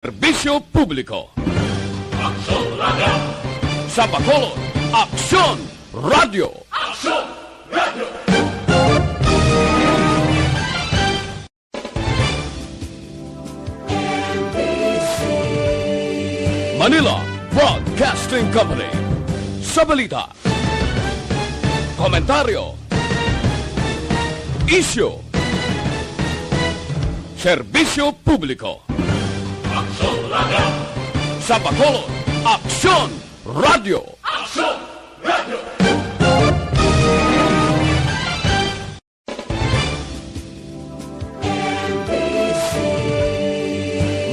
Serbisyo Publiko. Aksyon Radio! Sa Bacolod, Aksyon Radio! Aksyon Radio! Manila Broadcasting Company. Sa balita, komentaryo, isyu, serbisyo publiko. Aksyon Radio! Sa Bacolod, Aksyon Radio! Aksyon Radio!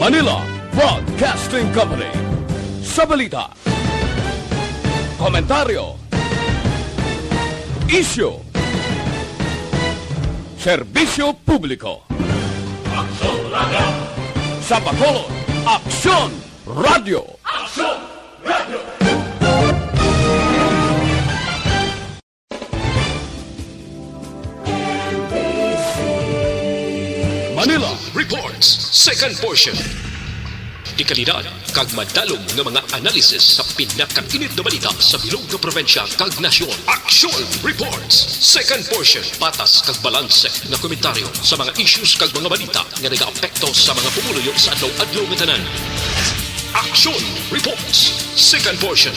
Manila Broadcasting Company. Sa balita, komentaryo, isyu, serbisyo publiko. Aksyon Radio! Sa Bacolod, Aksyon Radio! Aksyon Radio! Manila Reports, second portion. Di kalidad, kag madalong ng mga analisis sa pinakainit na balita sa bilog na probinsya kag nasyon. Aksyon Reports, second portion. Patas kag balanse na komentaryo sa mga issues kag mga balita nga nag-aapekto sa mga pumuluyo sa adlaw-adlaw nga tanan. Aksyon Reports, second portion.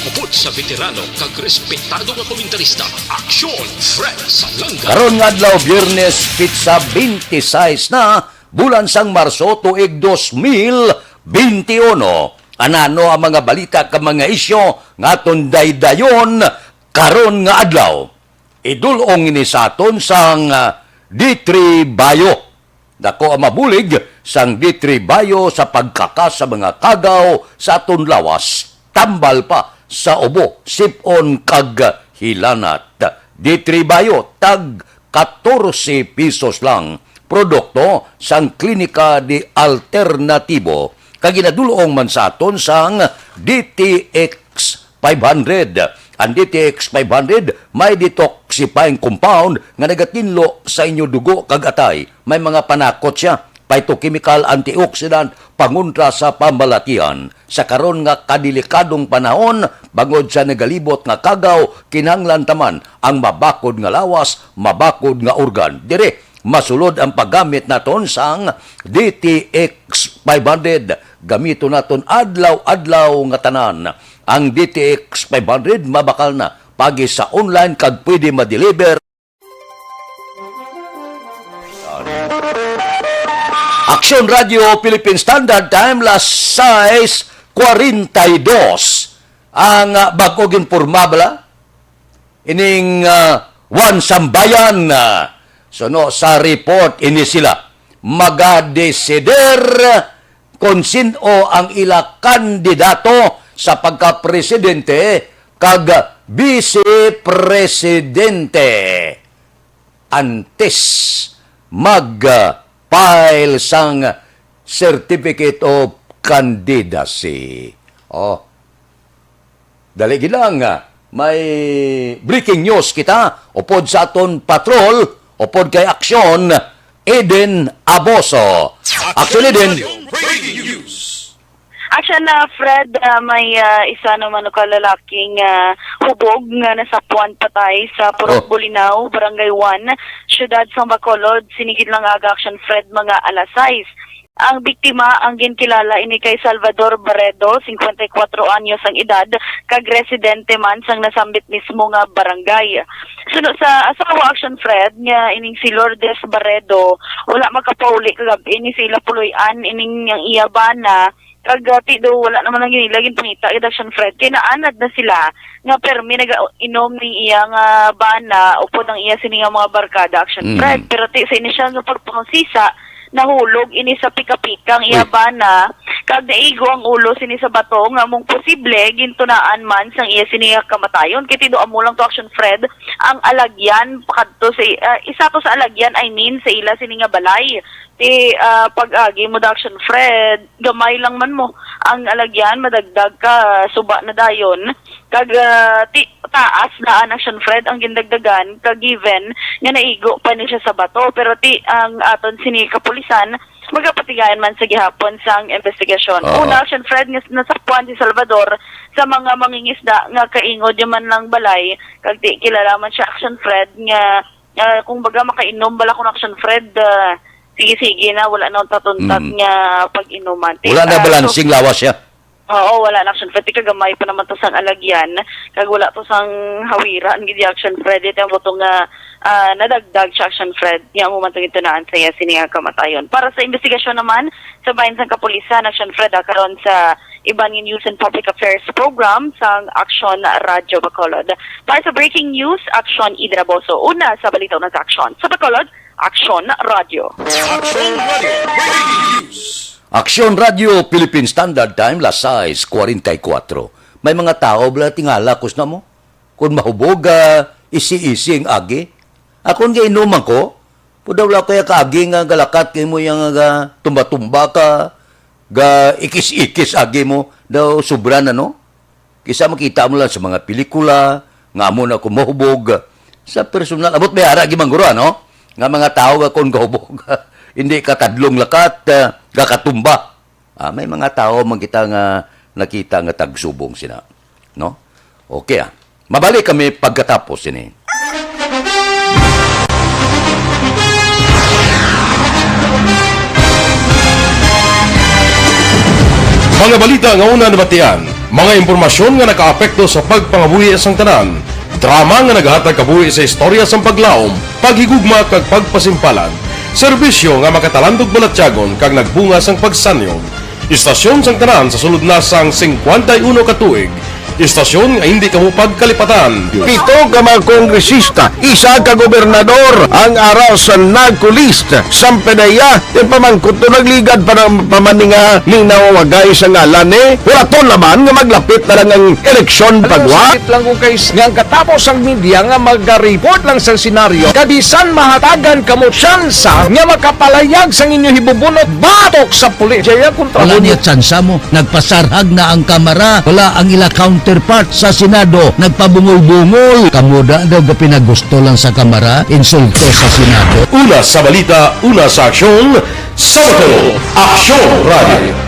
Upod sa veterano kag respetado nga komentarista, Aksyon Fred Salanga. Karon nga adlaw Biyernes pitsa 26 na bulan sang Marso tuig 2021. Anano ang mga balita ka mga isyo nga daydayon karon nga adlaw. Idulong ini saton sang D3 Bayo. Dako ang mabulig sang D3 Bayo sa pagkakas sa mga kagaw sa aton lawas. Tambal pa sa ubo, sipon kag hilanat. D3 Bayo, tag 14 pesos lang. Produkto sang Klinika di Alternatibo. Kaginadulong man sa aton sang DTX 500. Ang DTX 500 may detoxifying compound nga nagatinlo sa inyo dugo kag atay. May mga panakot siya. Phytochemical antioxidant panguntra sa pambalatian. Sa karon nga kadelikadong panahon, bangod sa nagalibot nga kagaw, kinahanglan taman ang mabakod nga lawas, mabakod nga organ. Dire, masulod ang paggamit naton sang DTX 500. Gamito naton adlaw-adlaw nga tanan. Ang DTX 500 mabakal na pagi sa online kag pwede ma-deliver. Aksyon Radio Philippine Standard Time last size 42 ang bago ginpormabla ining one sambayan so no sa report ini sila magadesider kung sino ang ila kandidato sa pagka-presidente kag vice-presidente antes file sang Certificate of Candidacy. Oh. Dali gilang may breaking news kita upod sa aton patrol, upod kay Aksyon Eden Aboso. Aksyon Eden. Breaking news. Aksyon na Fred, may isa naman kalalaking hubog nga nasapuan patay sa Purok Bulinaw, Barangay 1, Siyudad San Bacolod. Sinigid lang aga Aksyon Fred mga alas 6. Ang biktima ang ginkilala ini kay Salvador Barredo, 54 anyos ang edad, kag residente man sang nasambit mismo nga barangay. Suno sa asawa Aksyon Fred nga ining si Lourdes Barredo, wala makapauli kagabi ini sila puloy-an ining yang iyabana. Kagati do wala naman ang ginilagin pangita Aksyon Fred kay naanad na sila nga permi nag-inom ni iya nga bana upod ang iya sini nga mga barkada Aksyon Fred pero ti sa inisyal nga pagpangusisa nahulog ini sa pika-pikang iya bana kag naigo ang ulo sini sa bato nga mong posible gintunaan man sang iya sini nga kamatayon kay tido amo lang to Aksyon Fred ang alagyan pakadto sa isa to sa alagyan I mean sa ila sini nga balay ti pag-agi mo Aksyon Fred gamay lang man mo ang alagyan madagdag ka suba na dayon kag ti taas na Aksyon Fred ang gindagdagan kag given nga naigo pa ni siya sa bato pero ti ang aton sini kapulisan magapatigayan man sa gihapon sang investigasyon. Oo. Una, action Fred, nga nasapuan si Salvador sa mga mangingisda nga kaingod yung man lang balay, kag di kilala man siya action Fred nga kung baga makainom bala ko ng action Fred, sige na, wala na tatuntat nga pag-inuman. Wala na balansing lawas siya. Oo, wala na action Fred. Kagamay pa naman to sang alagyan. Kag wala to sang hawiran, gidi action Fred. Ito ang butong nadagdag siya action Fred. Yang umantong ito na ansaya siniya kamatayon. Para sa investigasyon naman, sa bayan sang kapulisan, action Fred, karon sa Iban News and Public Affairs Program sang Aksyon Radio Bacolod. Para sa breaking news, Aksyon Idraboso. Una sa balita na sa Aksyon. Sa Bacolod, Aksyon Radio. Aksyon Radio Breaking News. Aksyon Radio Philippine Standard Time, las 6:44. May mga tao bala tingala kus na mo. Kung mahubog, isi-isi ang agi. Akon nga inuman ko, pudaw lang kaya kaagi nga galakat kay mo yung tumba-tumba ka, ga ikis-ikis agi mo, daw sobra na no? Kisa makita mo lang sa mga pelikula, nga mo na kung mahubog. Sa personal, abot may ara, gimanguro, no? Nga mga tao kung gahubog. Hindi katadlong lakat, gakatumba. May mga tao magkita nga nakita nga tagsubong sina. No? Okay Mabalik kami pagkatapos ini. Mga balita nga una nabatian, mga impormasyon nga nakaapekto sa pagpangabuhi sang tanan, drama nga naghatag kabuhi sa istorya sang paglaom, paghigugma kag pagpasimpalan, serbisyo nga makatalandog balatyagon kag nagbunga sang pagsanyog, istasyon sang tanan sa sulod na sang 51 ka tuig, istasyon nga hindi kamupag kalipatan. Pito ka mga kongresista, isa ka gobernador, ang araw sa nagkulist, sampedaya, yung pamangkot to nagligad para pamaninga linawagay sa ngalan wala to naman nga maglapit na lang ang eleksyon pagwa. Sakit lang kung kayo nga katapos ang media nga mag-report lang sa senaryo, kadisan mahatagan kamo tsansa nga makapalayag sa inyo hibubunot batok sa pulis. Jaya kung Wala niya tsansa mo. Nagpasarhag na ang kamera. Wala ang ila counterpart sa Senado. Nagpabungol-bungol. Kamuda daw ga pinagusto lang sa kamera. Insulto sa Senado. Una sa balita, una sa aksyon, Sabado, Aksyon Radio.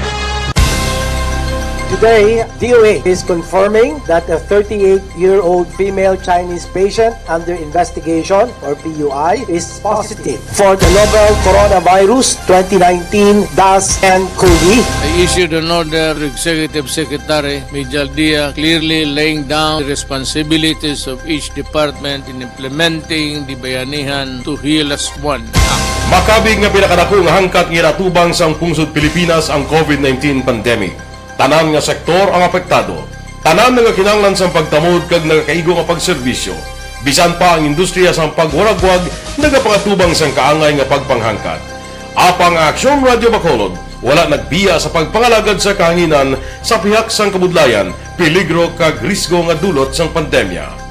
Today, DOA is confirming that a 38-year-old female Chinese patient under investigation, or PUI, is positive for the novel coronavirus 2019-10-CoV. I issued an order to Executive Secretary Major Dia clearly laying down the responsibilities of each department in implementing the Bayanihan to Heal as One Act. Makabig nga pinakadako nga hangkat nga natubang sang pungsod Pilipinas ang COVID-19 pandemic. Tanan nga sektor ang apektado. Tanan nga kinahanglan sang pagtamod kag nagakaigo nga pagserbisyo. Bisan pa ang industriya sang pagwaragwag nagapangatubang sang kaangay nga pagpanghangkat. Apang Aksyon Radio Bacolod wala nagbiya sa pagpangalagad sa kahanginan sa pihak sang kabudlayan, peligro kag risgo nga dulot sang pandemya.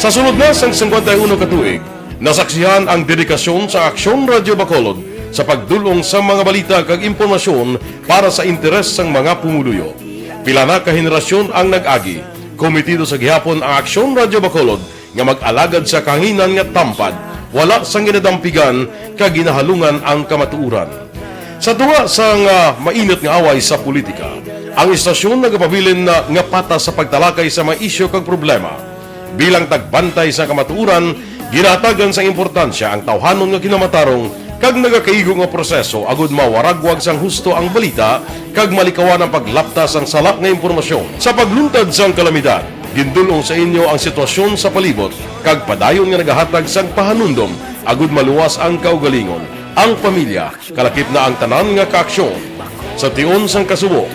Sa sunod na sang 51 katuig, nasaksihan ang dedikasyon sa Aksyon Radio Bacolod sa pagdulong sa mga balita kag impormasyon para sa interes sang mga pumuluyo. Pila na ka henerasyon ang nag-agi, komitido sa gihapon ang Aksyon Radio Bacolod nga mag-alagad sa kahanginan nga tampad, wala sang ginadampigan kag ginahalungan ang kamatuuran. Sa tunga sang mainit nga away sa politika, ang istasyon nagapabilin na nga patas sa pagtalakay sa mga isyu kag problema. Bilang tagbantay sa kamatuuran, ginatagan sa importansya ang tawhanon nga kinamatarong kag nagakaigo nga proseso agud mawaragwag sang husto ang balita kag malikawan ang paglapta sang salak nga impormasyon. Sa pagluntad sang kalamidad, gindulong sa inyo ang sitwasyon sa palibot kag padayon nga nagahatag sang pahanundom agud maluwas ang kaugalingon, ang pamilya, kalakip na ang tanan nga kaaksyon. Sa tion sang kasubo,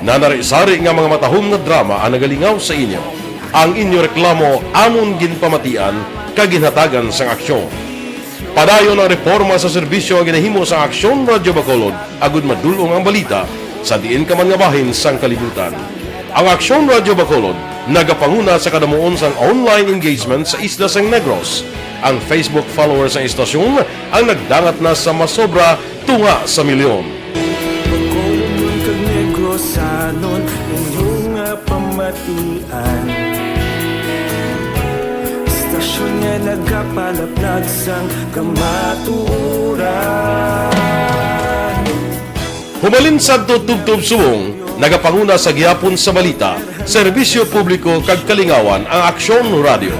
nanari-sari nga mga matahom nga drama ang nagalingaw sa inyo. Ang inyo reklamo amon ginpamatian kaginhatagan sang aksyon. Padayon ang reforma sa serbisyo ang ginahimo sa Aksyon Radio Bacolod agud madulong ang balita sa diin ka man nga bahin sang kalibutan. Ang Aksyon Radio Bacolod nagapanguna sa kadamuon sang online engagement sa isla sang Negros. Ang Facebook followers sa istasyon ang nagdangat na sa masobra tunga sa milyon. batian. Istasyon nga nagkapalaplag sang kamaturan. Humalin sa tutubtub suwong, nagapanguna sa gihapon sa balita, serbisyo publiko kag kalingawan ang Aksyon Radio.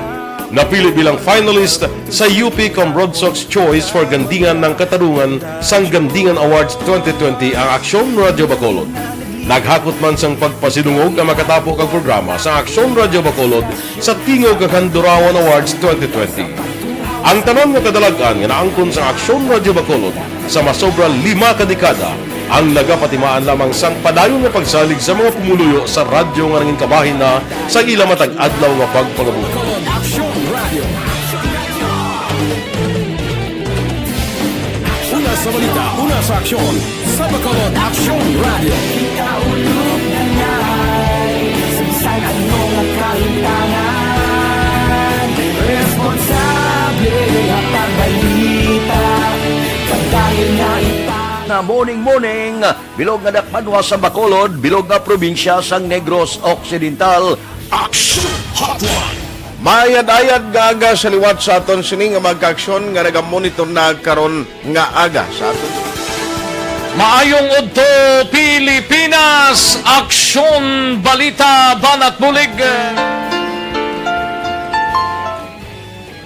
Napili bilang finalist sa UP Broadsox Choice for Gandingan ng Katarungan sang Gandingan Awards 2020 ang Aksyon Radio Bacolod. Naghakot man sang pagpasidungog ang makatapo kang programa sa Aksyon Radio Bacolod sa Tingog kag Handurawan Awards 2020. Ang tanon nga kadalagan nga naangkon sa Aksyon Radio Bacolod sa masobra 5 kadekada ang nagapatimaan lamang sang padayon nga pagsalig sa mga pumuluyo sa radyo nga nanging kabahin na sa ila matag adlaw nga pagpangabuhi. Una sa balita, una sa aksyon. Sa Bacolod Aksyon Radio. Kaulog na ngay, samsang anong nagkaintangan. Responsable at pagbalita, pagdahil na na morning, bilog nga dakpanwa sa Bacolod, bilog nga probinsya sang Negros Occidental. Aksyon Hotline. Mayad-ayad nga aga sa liwat sa aton sining nga magka-aksyon nga nagamonitor na karon nga aga sa aton. Maayong udto Pilipinas, Aksyon Balita Banat Bulig.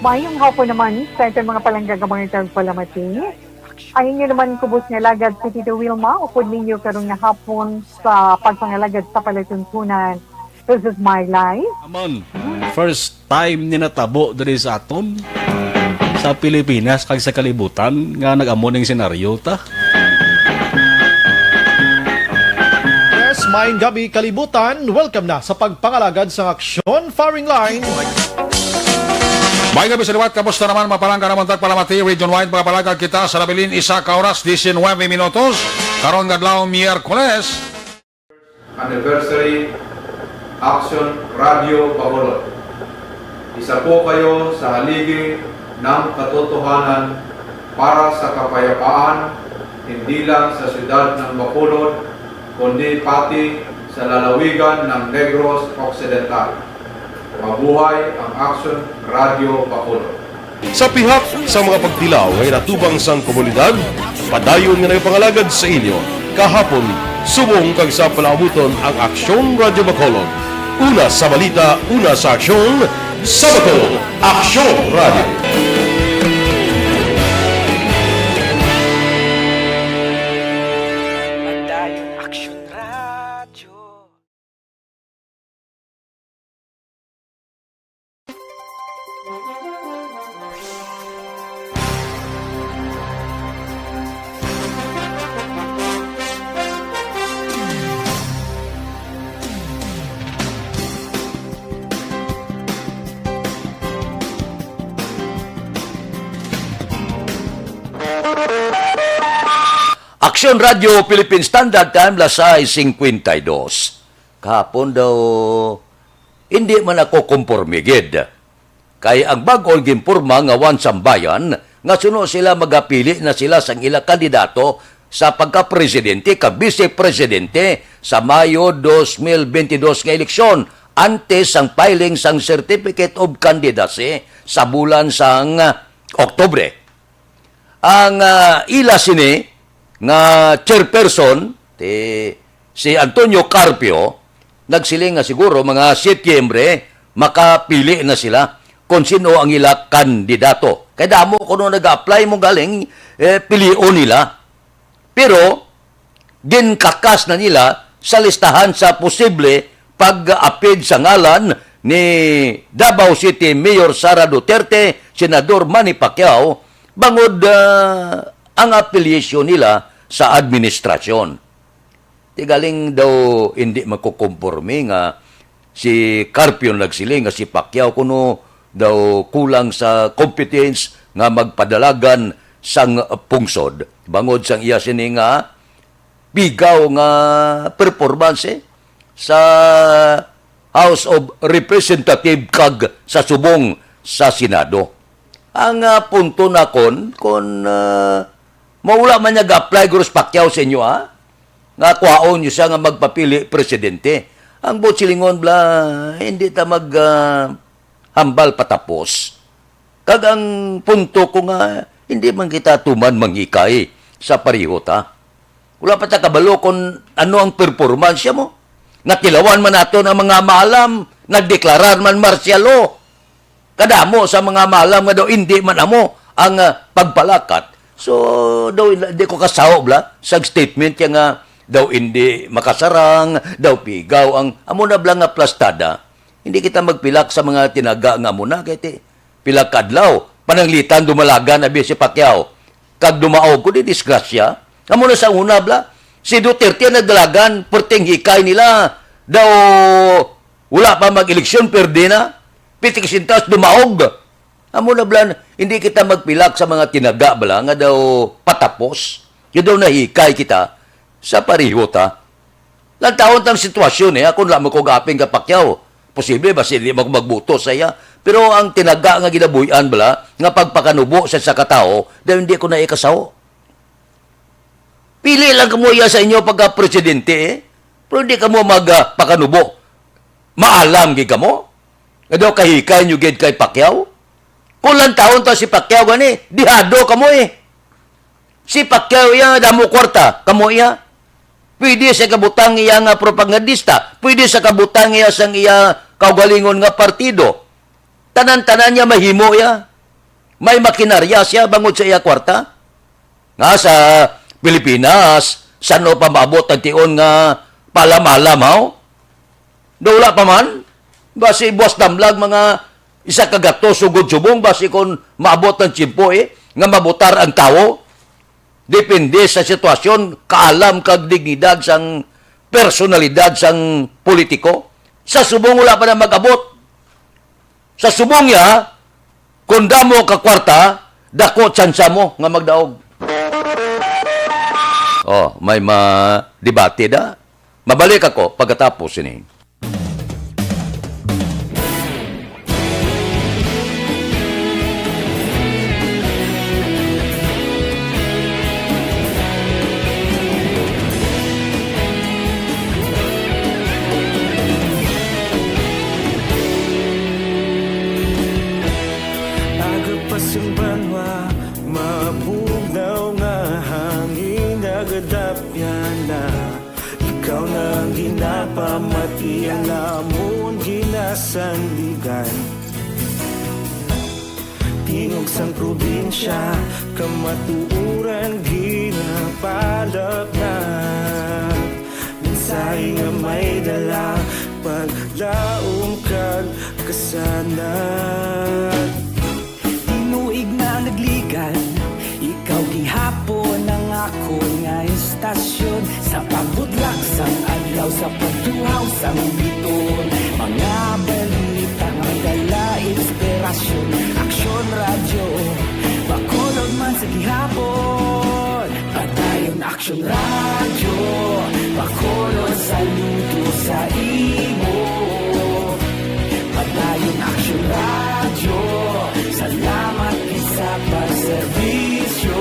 Maayong hapon naman sa itong mga palanggagamang itang palamati. Ayun nyo naman kubos nga lagad si Tito Wilma, upod ninyo karong nga hapon sa pagpangalagad sa palatuntunan. This is my life. Amon, first time ni natabo diri sa aton sa Pilipinas kag sa kalibutan nga nag-amoning senaryo ta. Yes, maayong gabi kalibutan. Welcome na sa pagpangalagad sa Aksyon Firing Line. May gabi sa liwat, kamusta naman mapalangga naman tagpalamati, region-wide mga palagag kita sa labilin isa ka oras, 19 minutos, karon gadlaw Miyerkules. Anniversary Aksyon Radio Bacolod. Isa po kayo sa haligi ng katotohanan para sa kapayapaan, hindi lang sa siyudad ng Bacolod, kundi pati sa lalawigan ng Negros Occidental. Mabuhay ang Aksyon Radio Bacolod. Sa pihak sa mga pagtilaw ngay natubang sang komunidad, padayon nga nagpangalagad sa inyo. Kahapon, subong kag sa palabuton ang Aksyon Radio Bacolod. Una sa balita, una sa aksyon, sa Bacolod, Aksyon Radio. Aksyon Radio Philippine Standard Time, las 6:52. Kahapon daw, hindi man ako kumpormigid. Kaya ang bagong gimpurma nga wan sambayan, nga suno sila magapili na sila sang ila kandidato sa pagka-presidente ka vice-presidente sa Mayo 2022 nga eleksyon antes sang filing sang Certificate of Candidacy sa bulan sang Oktubre. Ang ila sini nga chairperson si Antonio Carpio nagsiling nga siguro mga Setyembre makapili na sila kung sino ang ila kandidato. Kaya damo kung nag-apply mo galing, pilion nila. Pero, ginkakas na nila sa listahan sa posible pag-apid sa ngalan ni Davao City Mayor Sara Duterte, Senador Manny Pacquiao, bangod ang affiliation nila sa administrasyon. Tigaling daw hindi magkukumporme nga si Carpio nagsiling nga si Pacquiao kuno daw kulang sa competence nga magpadalagan sang pungsod. Bangod sang iya sini nga bigaw nga performance sa House of Representative kag sa subong sa Senado. Ang punto na kung maula man niya ga-apply gurus Pacquiao sa inyo, nga kuhaon niyo siya nga magpapili presidente. ang botsilingon bla, hindi ta mag hambal patapos. Kag ang punto ko nga, hindi man kita tuman mangikay sa pariho ta. Wala pa ta kabalo kung ano ang performance mo. Natilawan man nato ang mga maalam, nagdeklarar man martial law. Kadamo sa mga maalam nga daw hindi man amo ang pagpalakat. So, daw hindi ko kasaw bla sa statement niya nga daw hindi makasarang, daw pigaw ang amo na bla nga plastada. Hindi kita magpilak sa mga tinaga nga amo na kay pilak kadlaw pananglitan dumalagan abi si Pacquiao. Kag dumaog ko di disgrasya. Amo na sa una bla si Duterte nagdalagan perting hikay nila daw wala pa mag-eleksyon perde na pitik sintas dumaog. Amo na bla hindi kita magpilak sa mga tinaga bla nga daw patapos. Yun daw nahikay kita sa pariho ta. Lang taon tang sitwasyon ako lang mo ko gaping ka Pacquiao. Posible ba sila magbuto sa iya? Pero ang tinaga nga ginabuyan bala, nga pagpakanubo sa katao, dahil hindi ko na ikasaw. Pili lang kamo iya sa inyo pagka-presidente pero hindi kamo magpakanubo. Maalam gid kamo? Nga daw kahikay nyo gid kay Pacquiao? Kulang taon ta si Pacquiao gani, dihado kamo Si Pacquiao iya, damo kwarta, kamo iya. Pwede sa kabutang iya nga propagandista. Pwede sa kabutang iya sang iya kaugalingon nga partido. Tanan-tanan niya mahimo iya. May makinarya siya bangod sa iya kwarta. Nga sa Pilipinas, saan pa maabot ang tion nga palam-alam, Dawla pa man. Basi buwas damlag mga isa kagato sugod-subong. Basi kung maabot ang tsimpo nga mabutar ang tao. Depende sa sitwasyon, kaalam kag dignidad sang personalidad sang politiko. Sa subong wala pa na mag-abot. Sa subong ya, kung damo ka kwarta, dako tsansa mo nga magdaog. Oh, may debate da. Mabalik ako pagkatapos ini. Ikaw nang ginapamati ang amon ginasandigan. Tingog sang probinsya, kamatuuran ginapalap na. Minsay nga may dala, paglaong kag kasanan. Tinuig na nagligan, ikaw gihapon ang ako nga estasyon. Sa pagbutlak sang adlaw, sa pagtuhaw sang biton. Mga balita nga dala inspirasyon. Aksyon radyo, bakulog man sa gihapon. Padayon Aksyon radyo, bakulog saludo sa imo. Padayon Aksyon radyo, salamat sa pagserbisyo.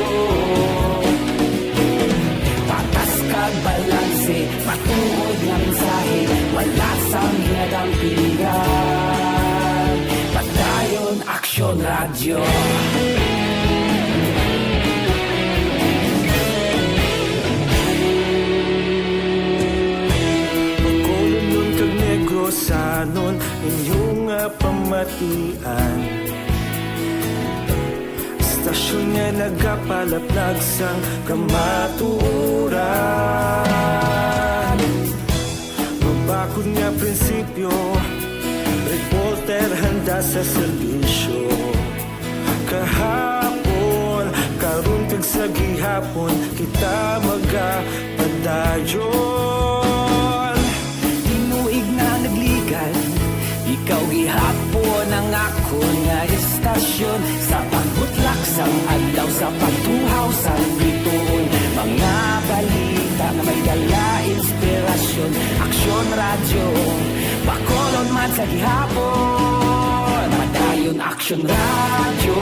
Patas kag balanse, patuod ng mensahe, wala sang hinadang pilihan. Padayon Aksyon radyo. Pagkulong nun kag negrosanon, inyong pamatian. Stasyon nga nagapalaplag sang kamatuuran. Mabakod nga prinsipyo, reporter handa sa serbisyo. Kahapon, karon kag sa gihapon, kita magapadayon. Tinuig na nagligan, ikaw gihapon ang ako nga estasyon. Sa pagbutlak sang adlaw, sa pagtuhaw sang biton. Mga balita na may dala inspirasyon. Aksyon radyo, bakolon man sa gihapon. Padayon Aksyon radyo,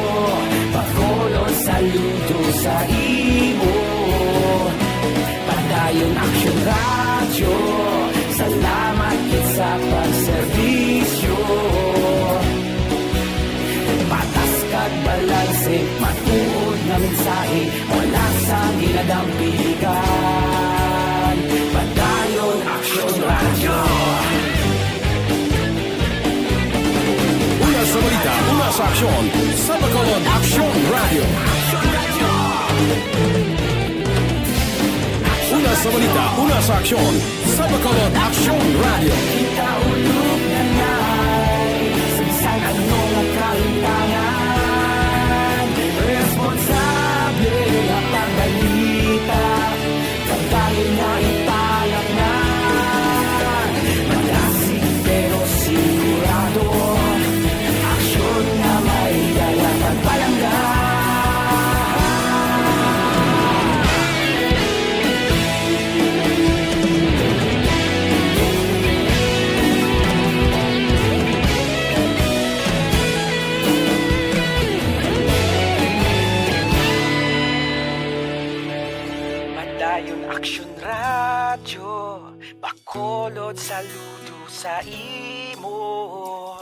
bakolon saludo sa imo. Padayon Aksyon radyo, salamat sa aksyon sa Bacolod Aksyon Radio. Una sa balita, una sa aksyon sa Bacolod Aksyon Radio. Ikaulog na na'y sagsag ano ang kaintangan. Responsable ang pagbalita, pagdahil na italak na. Malasig pero sigurado, aksyon na may dala pagpalangga. Padayon Aksyon Radyo, Bacolod saludo sa imo.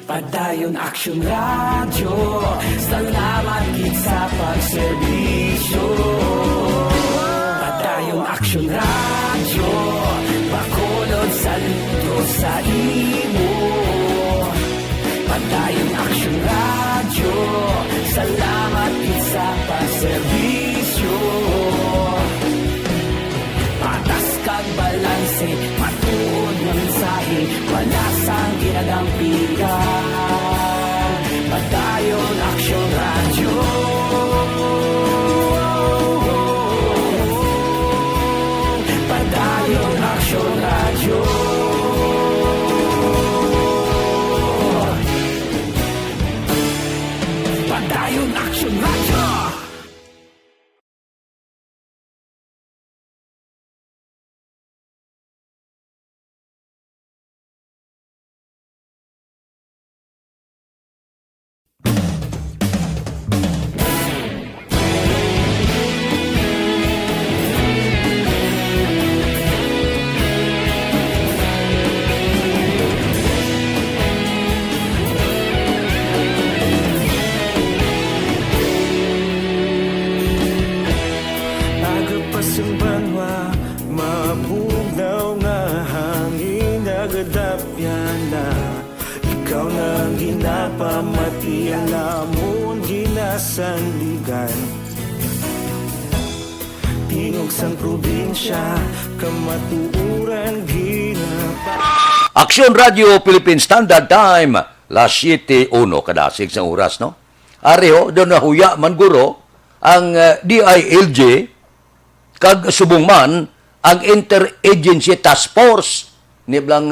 Padayon Aksyon Radyo, salamat gid sa pagserbisyo. Padayon Aksyon Radyo, Bacolod saludo sa imo. Padayon Aksyon Radyo, salamat gid sa pagserbisyo. Patas kag balanse, matuod ng mensahe, wala sang ginadampigan. Padayon Aksyon Radyo. Padayon Aksyon Radyo. Padayon Aksyon Radyo. Agapasang banwa, mabugnaw nga hangin agadapyan na. Ikaw nang ginapamati, alamon ginasanligan. Tingog sang probinsya, kamatuuran ginapa. Aksyon Radio Philippine Standard Time, las 7:01 kadasig sa oras, no? Areho, doon nahuya man guro, ang DILG, kag subong man, ang Interagency Task Force, niblang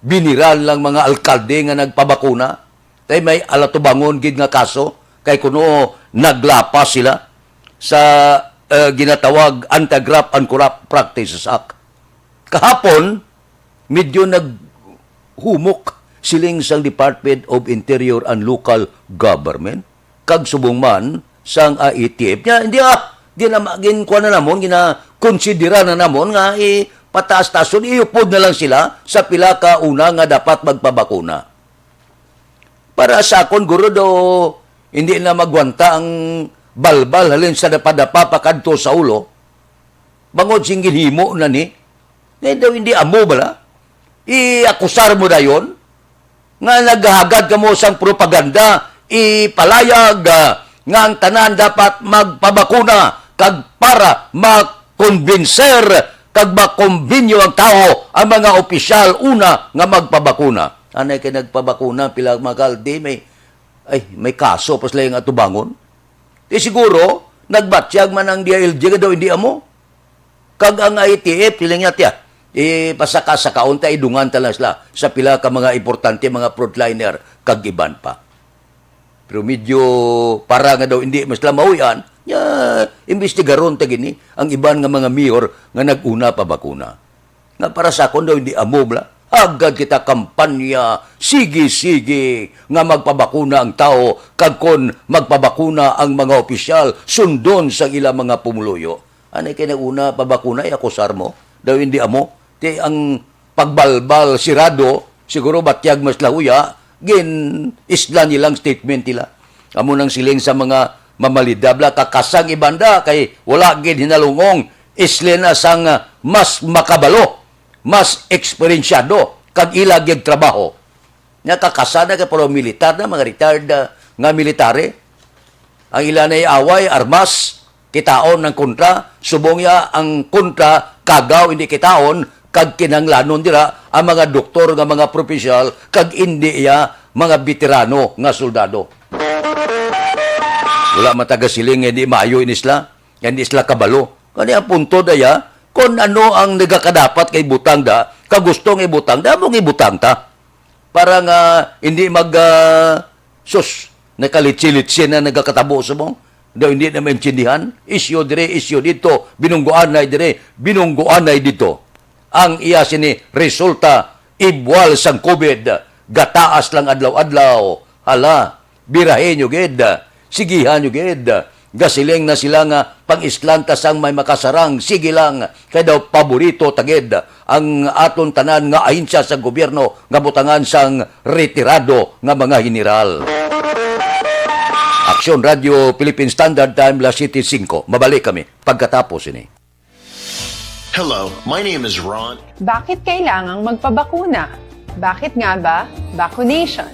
biniral lang mga alkalde nga nagpabakuna, tay may alatubangon gid nga kaso, kay kuno naglapas sila sa ginatawag Anti-Graft and Corrupt Practices Act. Kahapon, medyo naghumok siling sa Department of Interior and Local Government, kag subong man sang AETF nya hindi na magin kuha na namon gina-konsidera na namon nga pataas-tason iupod na lang sila sa pila ka una nga dapat magpabakuna. Para sa akon guro do hindi na magwanta ang balbal halin sa dapadapa pakadto sa ulo. Bangod sing ginhimo na ni. Daw hindi amo bala. Iakusar mo dayon nga naghahagad ka mo sang propaganda, ipalayag nga ang tanan dapat magpabakuna kag para makonbinser kag makombinyo ang tao, ang mga opisyal una nga magpabakuna. Anay kay nagpabakuna pila makaldi may kaso pas lang atubangon. Siguro nagbatsyag man ang DILG daw hindi amo. Kag ang ITF piling niya pasaka sa kaunta idungan talas la sa pila ka mga importante mga frontliner kag iban pa. Pero medyo para nga daw hindi mas lamawian, investigaron ta gini ang iban nga mga mayor nga naguna pa bakuna. Nga para sa akon daw hindi amobla, agad kita kampanya, sige nga magpabakuna ang tao, kag kon magpabakuna ang mga opisyal, sundon sa ilang mga pumuluyo. Anay kay una pabakuna, akusar mo, daw hindi amo. Ti ang pagbalbal sirado, siguro batyag mas lahuya, isla nilang statement nila. Amo nang siling sa mga mamalidabla, kakasang ibanda, kay wala gin hinalungong, isle na sang mas makabalo, mas eksperensyado, kag ilagyag trabaho. Nakakasana ka pero militar na, mga retired nga military. Ang ilan ay away, armas, kitaon ng kontra, subong ya ang kontra, kagaw, hindi kitaon, kag kinanglanon dira, ang mga doktor nga mga profesional, kag hindi ya mga veterano nga soldado. Wala matagasiling, hindi maayo inisla, hindi isla kabalo. Kani ang punto daya, kung ano ang nagakadapat kay butang da, kagustong ibutang da, mong ibutang ta. Para nga hindi nakalitsi-litsi na nagkakatabo sa mo. Daw hindi na maintindihan. Isyo dire, isyo dito. Binungguan na dire, binungguan na dito. Ang iya sini resulta, ibwal sang COVID. Gataas lang adlaw-adlaw. Hala, birahin nyo gid. Sigihan nyo gid. Gasiling na sila nga pang-islanta sang may makasarang. Sige lang. Kaya daw paborito tagid. Ang aton tanan nga ahinsya sa gobyerno nga butangan sang retirado nga mga general. Aksyon Radio Philippine Standard Time, La City 5. Mabalik kami pagkatapos ini. Hello, my name is Ron. Bakit kailangang magpabakuna? Bakit nga ba vaccination?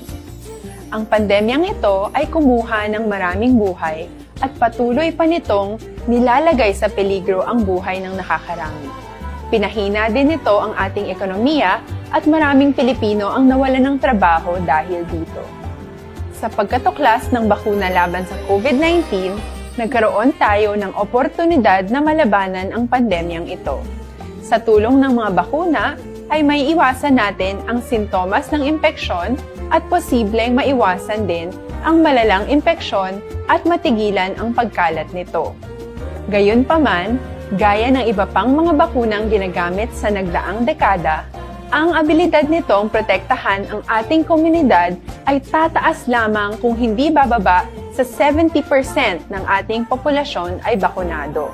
Ang pandemyang ito ay kumuha ng maraming buhay at patuloy pa nitong nilalagay sa peligro ang buhay ng nakakarami. Pinahina din nito ang ating ekonomiya at maraming Pilipino ang nawalan ng trabaho dahil dito. Sa pagkatuklas ng bakuna laban sa COVID-19, nagkaroon tayo ng oportunidad na malabanan ang pandemyang ito. Sa tulong ng mga bakuna, ay may iwasan natin ang sintomas ng impeksyon at posibleng maiwasan din ang malalang impeksyon at matigilan ang pagkalat nito. Gayunpaman, gaya ng iba pang mga bakunang ginagamit sa nagdaang dekada, ang abilidad nitong protektahan ang ating komunidad ay tataas lamang kung hindi bababa sa 70% ng ating populasyon ay bakunado.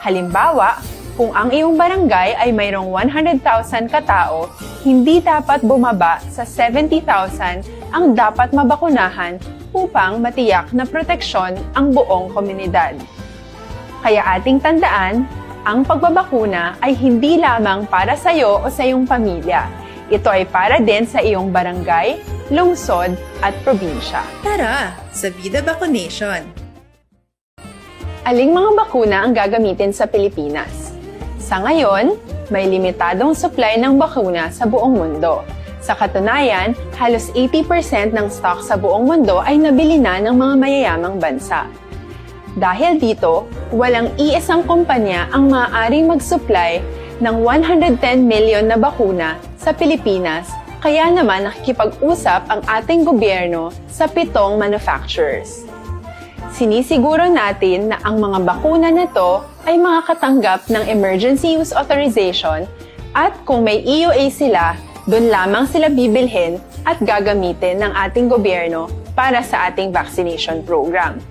Halimbawa, kung ang iyong barangay ay mayroong 100,000 katao, hindi dapat bumaba sa 70,000 ang dapat mabakunahan upang matiyak na proteksyon ang buong komunidad. Kaya ating tandaan, ang pagbabakuna ay hindi lamang para sa iyo o sa iyong pamilya. Ito ay para din sa iyong barangay, lungsod at probinsya. Tara, sa Vida Vaccination! Aling mga bakuna ang gagamitin sa Pilipinas? Sa ngayon, may limitadong supply ng bakuna sa buong mundo. Sa katunayan, halos 80% ng stock sa buong mundo ay nabili na ng mga mayayamang bansa. Dahil dito, walang iisang kumpanya ang maaaring mag-supply ng 110 million na bakuna sa Pilipinas, kaya naman nakikipag-usap ang ating gobyerno sa 7 manufacturers. Sinisiguro natin na ang mga bakuna na to ay makakatanggap ng Emergency Use Authorization at kung may EUA sila, doon lamang sila bibilhin at gagamitin ng ating gobyerno para sa ating vaccination program.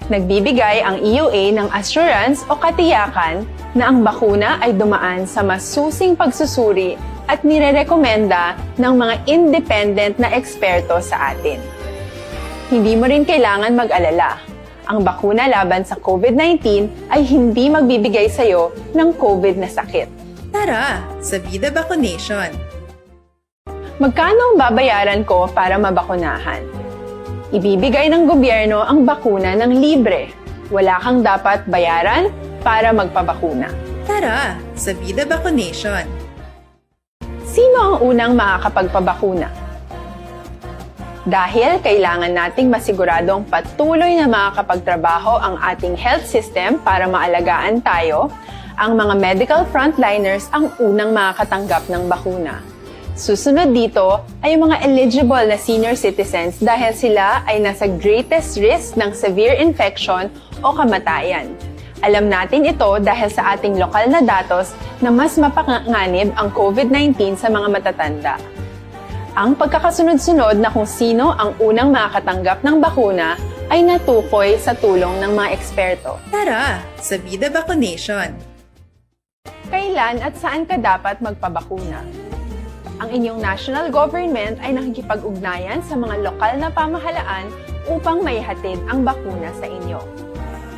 Nagbibigay ang EUA ng assurance o katiyakan na ang bakuna ay dumaan sa masusing pagsusuri at nirerekomenda ng mga independent na eksperto sa atin. Hindi mo rin kailangan mag-alala. Ang bakuna laban sa COVID-19 ay hindi magbibigay sa iyo ng COVID na sakit. Tara, sa Vida Vaccination! Magkano ang babayaran ko para mabakunahan? Ibibigay ng gobyerno ang bakuna ng libre. Wala kang dapat bayaran para magpabakuna. Tara, sa Vida Vaccination! Sino ang unang makakapagpabakuna? Dahil kailangan nating masiguradong patuloy na makakapagtrabaho ang ating health system para maalagaan tayo, ang mga medical frontliners ang unang makakatanggap ng bakuna. Susunod dito ay yung mga eligible na senior citizens dahil sila ay nasa greatest risk ng severe infection o kamatayan. Alam natin ito dahil sa ating lokal na datos na mas mapanganib ang COVID-19 sa mga matatanda. Ang pagkakasunod-sunod na kung sino ang unang makakatanggap ng bakuna ay natukoy sa tulong ng mga eksperto. Tara, sa Vida Vaccination! Kailan at saan ka dapat magpabakuna? Ang inyong national government ay nakikipag-ugnayan sa mga lokal na pamahalaan upang maihatid ang bakuna sa inyo.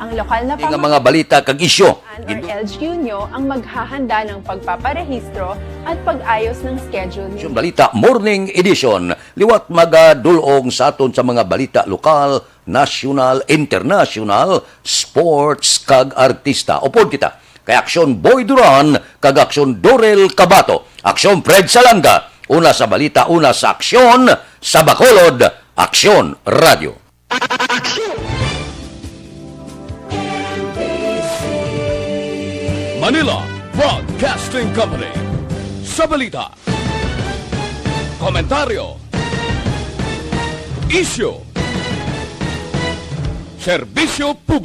Ang lokal na Nga mga balita kag isyo. or LGU nyo ang maghahanda ng pagpaparehistro at pag-ayos ng schedule nyo. Yung balita Morning Edition, liwat magadulong sa aton sa mga balita lokal, national, international, sports kag artista. Upod kita kay Aksyon Boy Duran kag Aksyon Dorel Cabato. Aksyon Fred Salanga. Una sa balita, una sa aksyon, sa Bacolod, Aksyon Radio. Manila Broadcasting Company. Sa balita, komentaryo, isyu, serbisyo publiko.